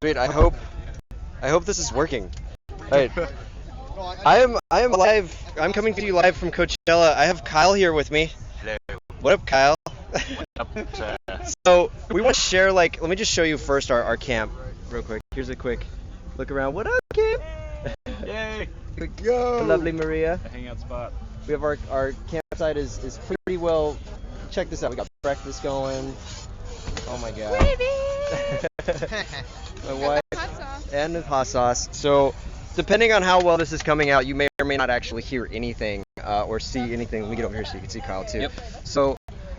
Sweet. I hope this is working. Alright. I am live. I'm coming to you live from Coachella. I have Kyle here with me. Hello. What up, Kyle? Up, So we want to share, like, let me just show you first our camp real quick. Here's a quick look around. What up, camp? Yay! Yo! Lovely Maria. A hangout spot. We have our campsite is pretty well. Check this out. We got breakfast going. Oh my god. My wife and the hot sauce. So, depending on how well this is coming out, you may or may not actually hear anything or see anything. Let me get over here so you can see Kyle too. Yep. So,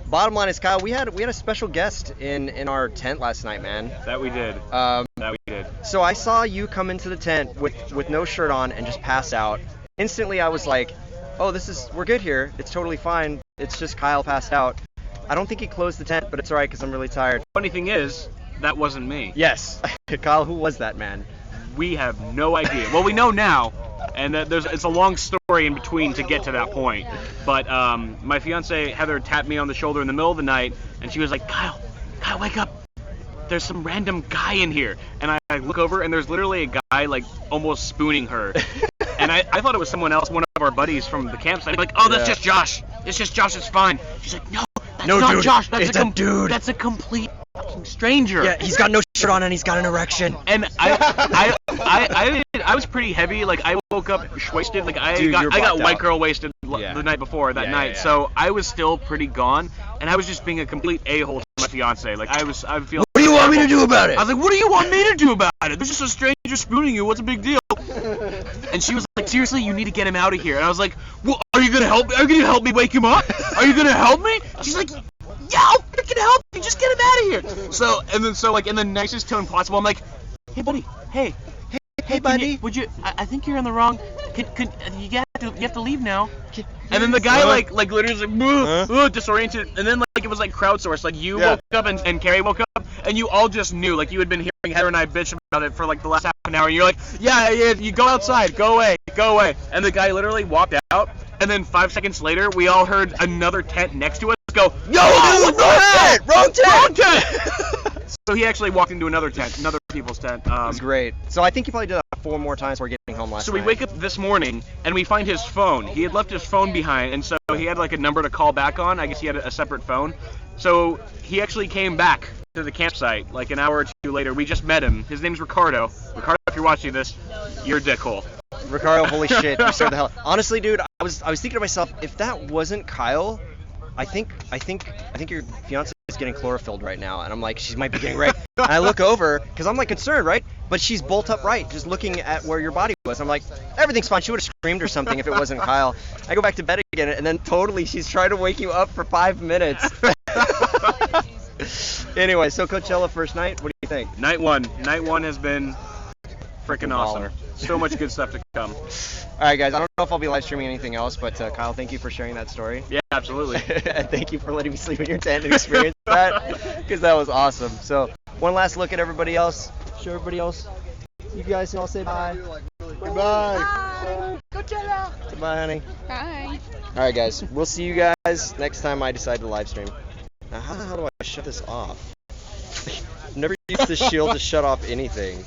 bottom line is, Kyle, we had a special guest in our tent last night, man. That we did. That we did. So I saw you come into the tent with no shirt on and just pass out. Instantly, I was like, oh, we're good here. It's totally fine. It's just Kyle passed out. I don't think he closed the tent, but it's alright because I'm really tired. Funny thing is, that wasn't me. Yes. Kyle, who was that man? We have no idea. Well, we know now, and it's a long story in between to get to that point. But my fiance Heather tapped me on the shoulder in the middle of the night, and she was like, Kyle, wake up. There's some random guy in here. And I look over, and there's literally a guy, like, almost spooning her. And I thought it was someone else, one of our buddies from the campsite. Like, oh, that's just Josh. It's just Josh, it's fine. She's like, no, that's not dude. Josh. It's a dude. That's a complete fucking stranger. Yeah, he's got no shirt on and he's got an erection. And I was pretty heavy. Like, I woke up wasted. Like, I got white girl wasted the night before that night. Yeah. So I was still pretty gone, and I was just being a complete a-hole to my fiance. Like, I feel. What do you want me to do about it? I was like, what do you want me to do about it? There's just a stranger spooning you. What's a big deal? And she was like, seriously, you need to get him out of here. And I was like, well, are you gonna help me? Are you gonna help me wake him up? Are you gonna help me? She's like, yeah, I can help you. Just get him out of here. So in the nicest tone possible, I'm like, hey, buddy, hey, buddy. Would you? I think you're in the wrong. You have to leave now. And then the guy like literally was like disoriented, and then like it was like crowdsourced. Like you woke up and Carrie woke up, and you all just knew. Like you had been hearing Heather and I bitch about it for like the last half an hour. And you're like, yeah, you go outside, go away. And the guy literally walked out, and then 5 seconds later, we all heard another tent next to us go, yo, wrong tent. So he actually walked into another people's tent. It was great. So I think he probably did that 4 more times before getting home last night. So we wake up this morning, and we find his phone. He had left his phone behind, and so he had like a number to call back on. I guess he had a separate phone. So he actually came back to the campsite like an hour or two later. We just met him. His name's Ricardo. Ricardo, if you're watching this, you're a dickhole. Ricardo, holy shit, you scared the hell. Honestly, dude, I was thinking to myself, if that wasn't Kyle, I think your fiance is getting chlorophyled right now, and I'm like, she might be getting raped. And I look over because I'm like concerned, right? But she's bolt upright, just looking at where your body was. I'm like, everything's fine. She would have screamed or something if it wasn't Kyle. I go back to bed again, and then totally she's trying to wake you up for 5 minutes. Anyway, so Coachella first night. What do you think? Night one has been freaking awesome. So much good stuff to come. All right, guys. I don't know if I'll be live streaming anything else, but Kyle, thank you for sharing that story. Yeah, absolutely. And thank you for letting me sleep in your tent and experience that, because that was awesome. So, one last look at everybody else. Show everybody else. You guys can all say bye. Goodbye. Bye. Coachella. Goodbye, honey. Bye. All right, guys. We'll see you guys next time I decide to live stream. Now, how the hell do I shut this off? I've never used this shield to shut off anything.